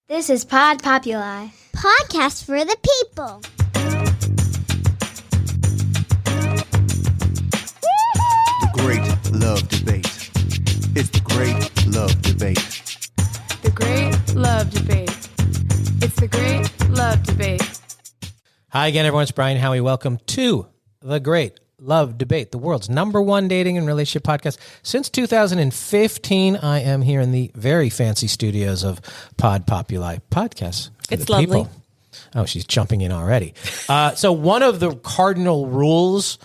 This is Pod Populi. Podcast for the people. The Great Love Debate. It's the Great Love Debate. The Great Love Debate. It's the Great Love Debate. Hi again, everyone. It's Brian Howie. Welcome to The Great Love Debate, the world's #1 dating and relationship podcast. Since 2015, I am here in the very fancy studios of Pod Populi Podcasts. It's lovely. People. Oh, she's jumping in already. So one of the cardinal rules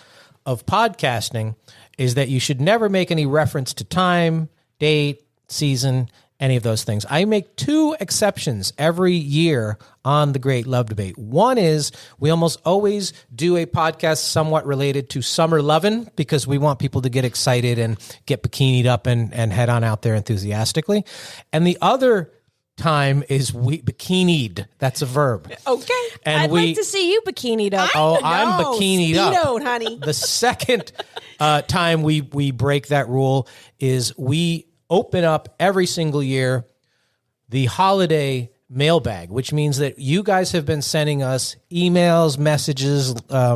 of podcasting is that you should never make any reference to time, date, season, any of those things. I make two exceptions every year on The Great Love Debate. One is we almost always do a podcast somewhat related to summer lovin' because we want people to get excited and get bikinied up and head on out there enthusiastically. And the other time is we bikinied. That's a verb. Okay. And I'd like to see you bikinied up. I'm bikinied up. Speedo, honey. The second time we break that rule is we open up every single year the holiday mailbag, which means that you guys have been sending us emails, messages. I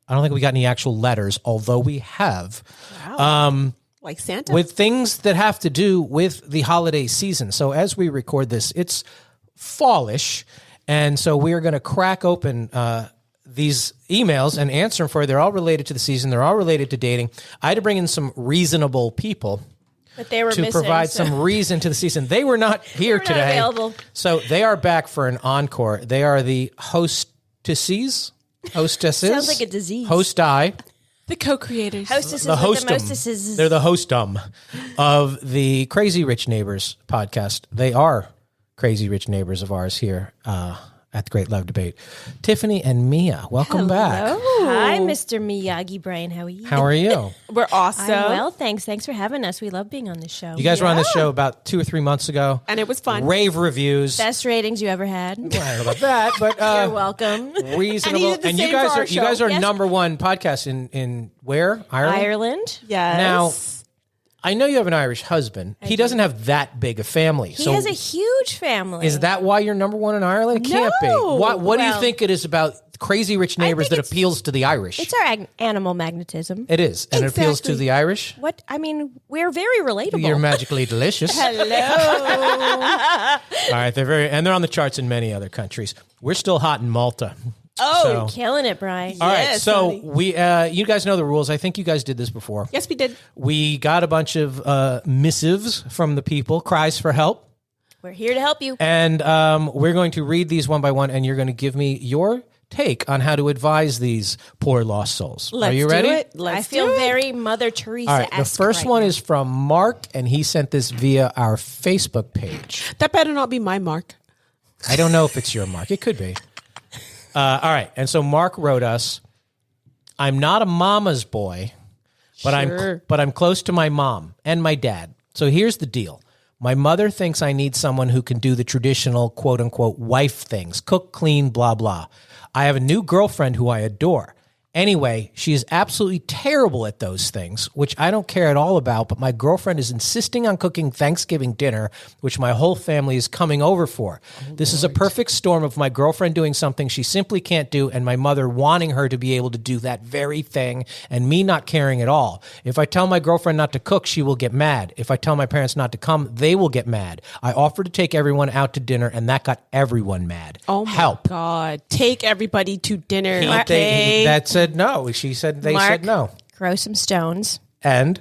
don't think we got any actual letters, although we have. Wow. Like Santa. With things that have to do with the holiday season. So as we record this, it's fallish. And so we are going to crack open these emails and answer them for you. They're all related to the season. They're all related to dating. I had to bring in some reasonable people But they were to missing, provide so- some reason to the season. They were not here not today. available. So they are back for an encore. They are the hostesses. Sounds like a disease. Hosti. The co-creators. Hostesses The with the hostum. mostesses. They're the hostum of the Crazy Rich Neighbors podcast. They are crazy rich neighbors of ours here at the Great Love Debate. Tiffany and Mia, welcome back. Hi, Mr. Miyagi Brian. How are you? How are you? We're awesome. I'm well, thanks. Thanks for having us. We love being on the show. You guys were on this show about 2 or 3 months ago. And it was fun. Rave reviews. Best ratings you ever had. I don't know about that, but You're welcome. reasonable. And he did the And you same guys for our are you guys show. are Yes. #1 podcast in where? Ireland. Ireland. Yes. Now, I know you have an Irish husband. He doesn't have that big a family. He so has a huge family. is that why you're #1 in Ireland? It can't be. No. What do you Well, think it is about Crazy Rich Neighbors that think appeals to the Irish? It's our animal magnetism. It is, and it appeals to Exactly. the Irish. What? I mean, we're very relatable. You're magically delicious. Hello. All right, they're on the charts in many other countries. We're still hot in Malta. Oh, killing it, Brian. All right, Yes, so honey. we you guys know the rules. I think you guys did this before. Yes, we did. We got a bunch of missives from the people, cries for help, We're here to help you. and we're going to read these one by one, and you're going to give me your take on how to advise these poor lost souls. Let's Are you ready? do it. I Let's feel do it. very Mother Teresa. All right, the first one is from Mark, and he sent this via our Facebook page. That better not be my mark. I don't know if it's your Mark. It could be. All right, and so Mark wrote us, I'm not a mama's boy, but Sure. I'm close to my mom and my dad. So here's the deal. My mother thinks I need someone who can do the traditional quote-unquote wife things, cook, clean, blah, blah. I have a new girlfriend who I adore. Anyway, she is absolutely terrible at those things, which I don't care at all about, but my girlfriend is insisting on cooking Thanksgiving dinner, which my whole family is coming over for. This is a perfect storm of my girlfriend doing something she simply can't do and my mother wanting her to be able to do that very thing and me not caring at all. If I tell my girlfriend not to cook, she will get mad. If I tell my parents not to come, they will get mad. I offered to take everyone out to dinner and that got everyone mad. Oh, my Help. God. Take everybody to dinner. That said no. She said they Mark, said no. Throw some stones. And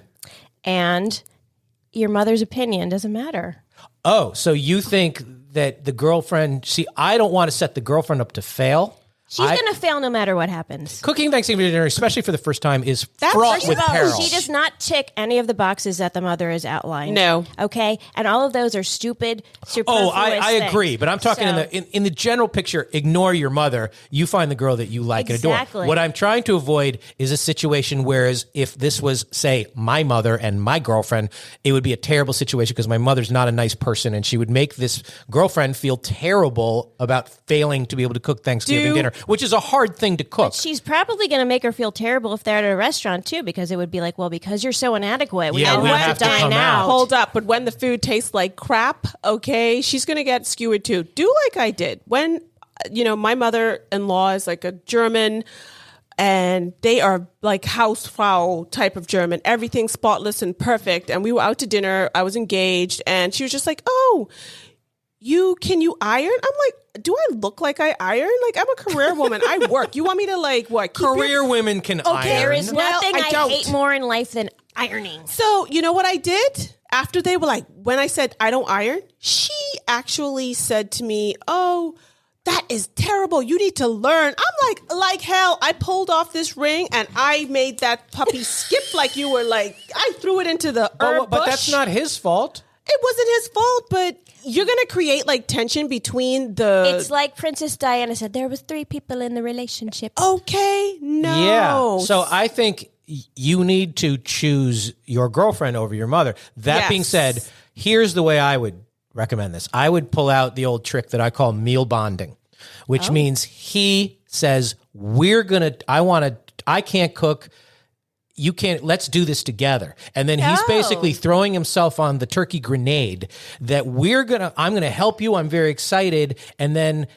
Your mother's opinion doesn't matter. oh, so you think that the girlfriend? See, I don't want to set the girlfriend up to fail. She's going to fail no matter what happens. Cooking Thanksgiving dinner, especially for the first time, is That's- fraught first with First of all, peril. she does not tick any of the boxes that the mother has outlined. No. Okay? And all of those are stupid, superfluous Oh, I agree, things. but I'm talking So- in the general picture. Ignore your mother. You find the girl that you like and Exactly. adore. What I'm trying to avoid is a situation whereas if this was, say, my mother and my girlfriend, it would be a terrible situation because my mother's not a nice person and she would make this girlfriend feel terrible about failing to be able to cook Thanksgiving dinner. which is a hard thing to cook. She's probably going to make her feel terrible if they're at a restaurant too, because it would be like, well, because you're so inadequate, we Yeah, all we have have to to dine come out. out. Hold up, but when the food tastes like crap, okay, she's gonna get skewered too. Do like I did when, my mother-in-law is like a German, and they are like Hausfrau type of German. Everything's spotless and perfect. And we were out to dinner. I was engaged, and she was just like, "Oh, can you iron?" I'm like, "Do I look like I iron? Like, I'm a career woman. I work. You want me to like what? Keep Career women can iron. There is Well, nothing I I don't. hate more in life than ironing. So, you know what I did? After they were like, when I said I don't iron, she actually said to me, "Oh, that is terrible. You need to learn." I'm like hell. I pulled off this ring and I made that puppy skip like you were like, I threw it into the herb But bush. that's not his fault. It wasn't his fault, but you're going to create like tension between the... It's like Princess Diana said, there was 3 people in the relationship. Okay, no. Yeah. So I think you need to choose your girlfriend over your mother. That Yes. being said, here's the way I would recommend this. I would pull out the old trick that I call meal bonding, which means he says, I can't cook. You can't, let's do this together. And then he's basically throwing himself on the turkey grenade that I'm going to help you. I'm very excited. And then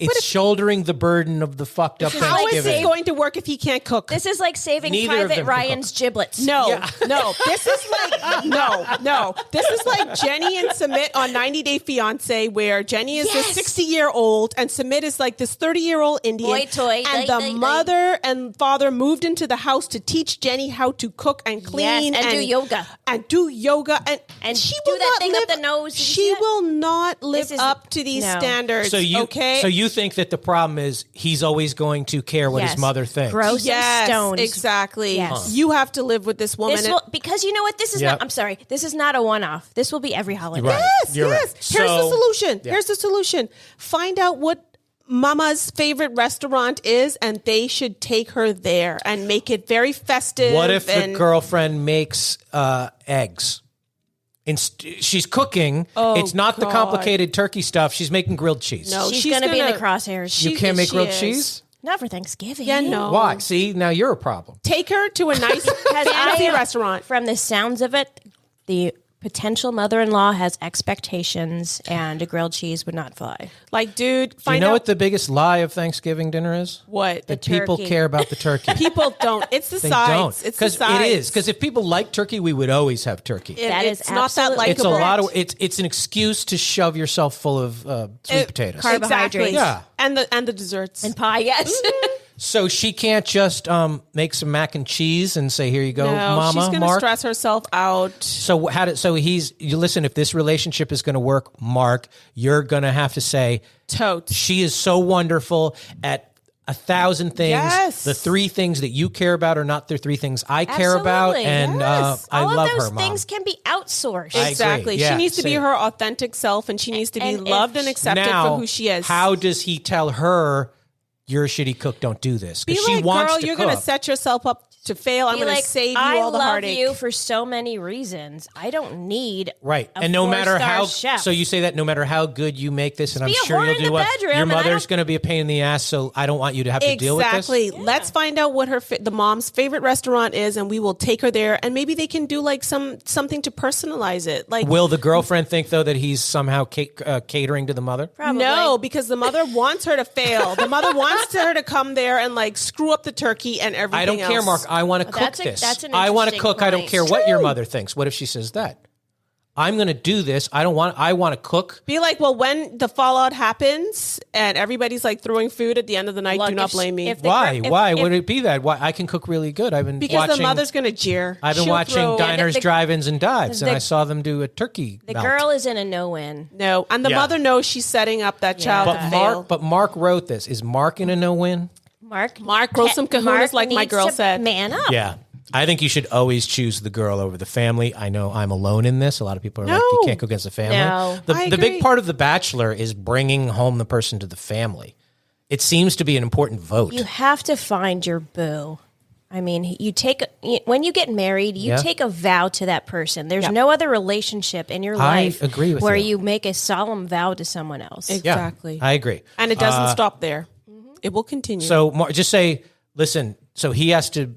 it's shouldering the burden of the fucked up How is Thanksgiving. it going to work if he can't cook? This is like saving Neither of them Private can Ryan's giblets. No. This is like no. This is like Jenny and Sumit on 90 Day Fiance, where Jenny is Yes. this 60-year-old and Sumit is like this 30-year-old Indian. Boy toy. And Day, the day, day. mother and father moved into the house to teach Jenny how to cook and clean Yes, and do yoga. and do yoga And she do will that not thing live, up the nose. Did you see She that? will not live This is- up to these no. standards. So you think that the problem is he's always going to care what his Yes. mother thinks. Grow some Yes, stones. exactly. Yes. You have to live with this woman. This will, because you know what? This is Yep. not, I'm sorry, this is not a one-off. This will be every holiday. Right. Yes, You're yes. right. Here's the So- solution. Yeah. Here's the solution. Find out what Mama's favorite restaurant is, and they should take her there and make it very festive. What if the and- girlfriend makes eggs? She's cooking. It's not the God. complicated turkey stuff. She's making grilled cheese. No, She's, she's going to be in the gonna- crosshairs. You can't make she grilled is. cheese? Not for Thanksgiving. Yeah, no. Why? See, now you're a problem. Take her to a nice fancy restaurant. From the sounds of it, the potential mother-in-law has expectations, and a grilled cheese would not fly. Like, dude, Do you find know out what the biggest lie of Thanksgiving dinner is? what That people turkey. care about the turkey. people don't. It's the They sides. don't. It's the Because sides. it is. Because if people like turkey, we would always have turkey. That is it's not that absolutely- likable. It's a lot of. It's an excuse to shove yourself full of sweet potatoes. Carbohydrates. Exactly. Yeah. And the desserts. And pie, yes. So she can't just make some mac and cheese and say, "Here you go, no, Mama." she's going to Mark. stress herself out. So you listen. If this relationship is going to work, Mark, you're going to have to say, Totes. she is so wonderful at 1,000 things. Yes. The 3 things that you care about are not the 3 things I care about, Absolutely, and yes. I All love of those her, Mom. things can be outsourced. I agree. Exactly. Yeah, She needs to be same. her authentic self, and she needs to be And if loved and she- accepted Now, for who she is. how does he tell her, "You're a shitty cook, don't do this"? Be Because she like, wants girl, to you're cook. going to set yourself up to fail. I'm Be going like, to save you I all the love heartache. you for so many reasons. I don't need Right. a And no matter 4-star how, chef. so you say that no matter how good you make this, and I'm be a sure whore you'll in do the well, bedroom, your and I mother's don't- going to be a pain in the ass, so I don't want you to have to deal with this. Exactly. Let's find out what the mom's favorite restaurant is, and we will take her there. And maybe they can do like something to personalize it. Like, Will the girlfriend think, though, that he's somehow catering to the mother? Probably. no, because the mother wants her to fail. The mother wants her to come there and like screw up the turkey and everything. I don't care, else. Mark. I want to cook That's this. that's an I want to interesting cook. I don't point. care what your mother thinks. What if she says that? I'm going to do this. I want to cook. Be like, well, when the fallout happens and everybody's like throwing food at the end of the night, Look, do not if- blame me. if the Why? gr- if- Why if- would it be that? Why I can cook really good. I've been because watching. the mother's going to jeer. I've been She'll watching throw- diners, the- drive-ins, and dives, and the- I saw them do a turkey. The melt. girl is in a no-win. No, and the Yeah. mother knows she's setting up that child But to fail. Mark wrote this. Is Mark in a no-win? Mark, Grow some kahunas Mark like my needs girl to said. Man up. Yeah. I think you should always choose the girl over the family. I know I'm alone in this. A lot of people are like, No. you can't go against the family. No. I The big agree. part of The Bachelor is bringing home the person to the family. It seems to be an important vote. You have to find your boo. I mean, when you get married, you Yeah. take a vow to that person. There's Yep. no other relationship in your I life agree with where you. you make a solemn vow to someone else. Yeah, Exactly. I agree. And it doesn't stop there. It will continue. So just say, listen, so he has to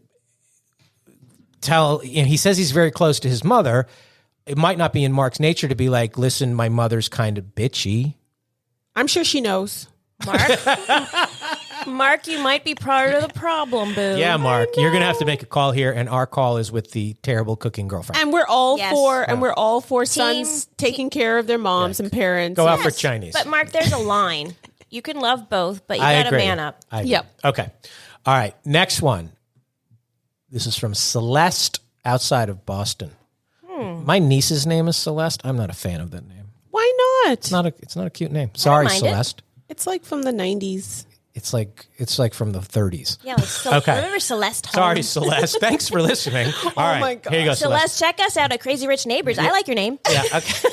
tell, he says he's very close to his mother. It might not be in Mark's nature to be like, listen, my mother's kind of bitchy. I'm sure she knows. Mark, you might be part of the problem, boo. Yeah, Mark, you're going to have to make a call here, and our call is with the terrible cooking girlfriend. And we're all Yes. for sons taking care of their moms and parents. Go out for Chinese. But Mark, there's a line. You can love both, but you I got to agree. man up. I agree. Yep. Okay. All right. Next one. This is from Celeste outside of Boston. My niece's name is Celeste. I'm not a fan of that name. Why not? It's not a cute name. Sorry, mind it. Celeste. It's like from the 90s. It's like from the 30s. Yeah, like Okay. remember Celeste Holmes? Sorry, Celeste. Thanks for listening. All right. my God. Here you go, Celeste, check us out at Crazy Rich Neighbors. I like your name. Yeah. Okay.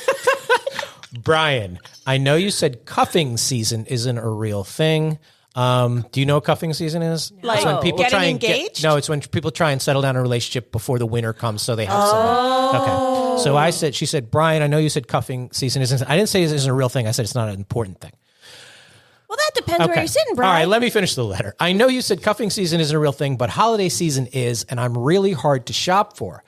Brian, I know you said cuffing season isn't a real thing. Do you know what cuffing season is? Like It's when people getting try and engaged? no, it's when people try and settle down a relationship before the winter comes, so they have someone. Okay. So she said, Brian, I know you said cuffing season isn't. I didn't say it isn't a real thing. I said it's not an important thing. Well, that depends where you're sitting, Brian. All right, let me finish the letter. I know you said cuffing season isn't a real thing, but holiday season is, and I'm really hard to shop for.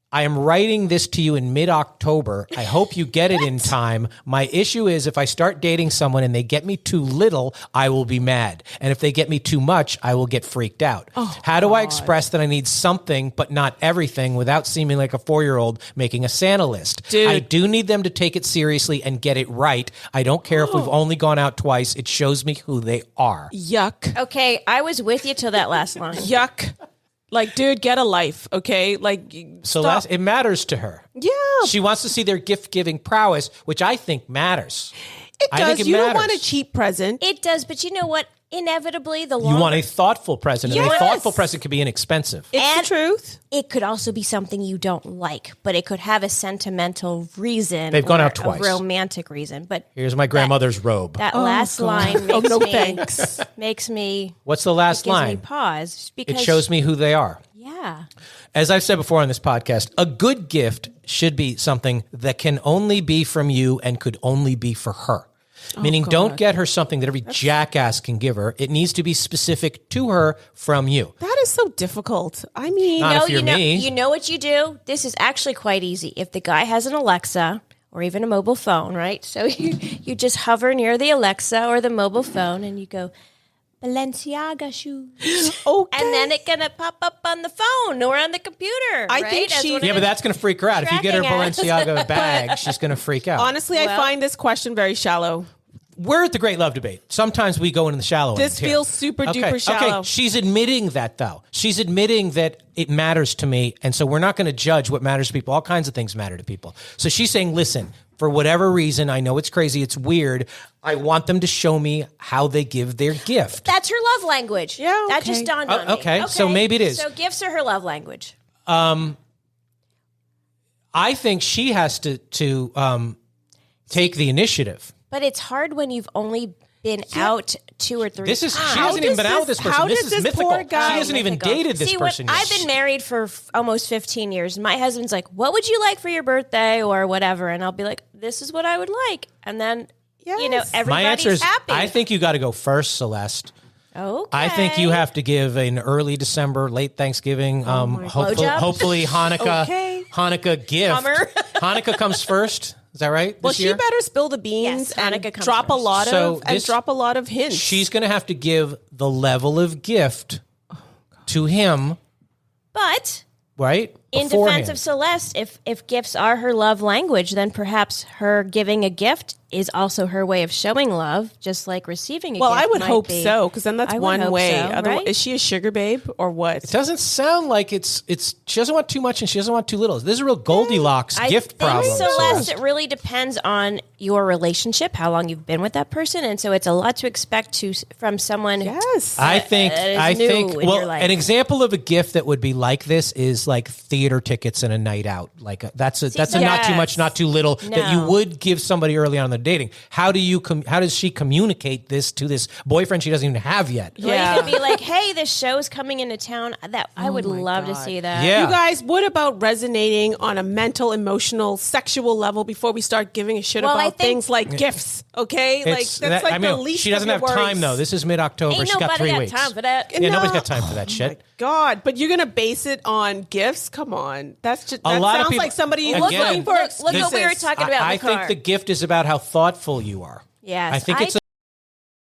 I am writing this to you in mid-October. I hope you get it in time. My issue is if I start dating someone and they get me too little, I will be mad. And if they get me too much, I will get freaked out. How do I express that I need something but not everything without seeming like a 4-year-old making a Santa list? Dude. I do need them to take it seriously and get it right. I don't care if we've only gone out twice. It shows me who they are. Yuck. Okay, I was with you till that last line. Yuck. Like, dude, get a life, okay? Like, So stop. it matters to her. Yeah. She wants to see their gift-giving prowess, which I think matters. It I does. think it You don't matters. want a cheap present. It does, but you know what? Inevitably, the You longer want a thoughtful present, and a Yes. thoughtful present could be inexpensive. It's And- the truth. it could also be something you don't like, but it could have a sentimental reason. They've gone or out twice. A romantic reason, but Here's my grandmother's robe. that last line makes no me thanks. makes me What's the last gives me line? pause because It shows me who they are. Yeah. As I've said before on this podcast, a good gift should be something that can only be from you and could only be for her. Meaning, don't get her something that every jackass can give her. It needs to be specific to her from you. That is so difficult. I mean, Not if you're you know, me. you know what you do? This is actually quite easy. If the guy has an Alexa or even a mobile phone, right? So you just hover near the Alexa or the mobile phone and you go, Balenciaga shoes. okay. And then it's going to pop up on the phone or on the computer. I right? think As she- one of Yeah, but the- that's going to freak her out. If you get her Tracking Balenciaga bag, she's going to freak out. Honestly, I Well- find this question very shallow. We're at the Great Love Debate. Sometimes we go into the shallow end This here. feels super duper shallow. Okay, she's admitting that, though. She's admitting that it matters to me, and so we're not going to judge what matters to people. All kinds of things matter to people. So she's saying, listen, for whatever reason, I know it's crazy, it's weird, I want them to show me how they give their gift. That's her love language. Yeah, That okay. just dawned on me. Okay, so maybe it is. So gifts are her love language. I think she has to take the initiative. But it's hard when you've only been out 2 or 3 This is times. she hasn't even been out with this person. how This does is this mythical. poor guy- She hasn't even Mythical. dated this See, person I've yet. been married for almost 15 years. My husband's like, "What would you like for your birthday or whatever?" And I'll be like, "This is what I would like." And then you know, Yes. My everybody's answer is, happy. I think you got to go first, Celeste. Okay. I think you have to give an early December, late Thanksgiving, Blowjob? hopefully Hanukkah, Okay. Hanukkah gift. Hummer. Hanukkah comes first. Is that right? Well, this she year? better spill the beans Yes, and Hanukkah comes drop a first. lot So of and this- drop a lot of hints. She's going to have to give the level of gift to him, But right? in Beforehand. defense of Celeste, if gifts are her love language, then perhaps her giving a gift is also her way of showing love, just like receiving a well, gift. I would might hope be. so, because then that's I would one hope way. so, Otherwise, right? is she a sugar babe or what? It doesn't sound like it's. She doesn't want too much and she doesn't want too little. This is a real Goldilocks I gift think, problem. Celeste, it really depends on your relationship, how long you've been with that person, and so it's a lot to expect from someone. Yes. I think. is I new think. in your Well, life. an example of a gift that would be like this is like theater tickets and a night out. Like that's a not too Yes. much, not too little that you No. would give somebody early on in the dating. How does she communicate this to this boyfriend she doesn't even have yet? Or Yeah. you could be like, hey, this show's coming into town. That I would love to see that. Yeah. You guys, what about resonating on a mental, emotional, sexual level before we start giving a shit Well, I about think- things like gifts? Okay, like It's that's that- like the least. she doesn't of have your time worries. though. This is mid-October. Ain't She's got nobody 3 got weeks. time for that. Yeah, nobody's got time for that shit. God, but you're gonna base it on gifts? Come on, that's just A that lot of sounds people- like somebody Again, who's looking for look what we were excuses. talking about in I the car. think the gift is about how thoughtful you are. Yes, I think it's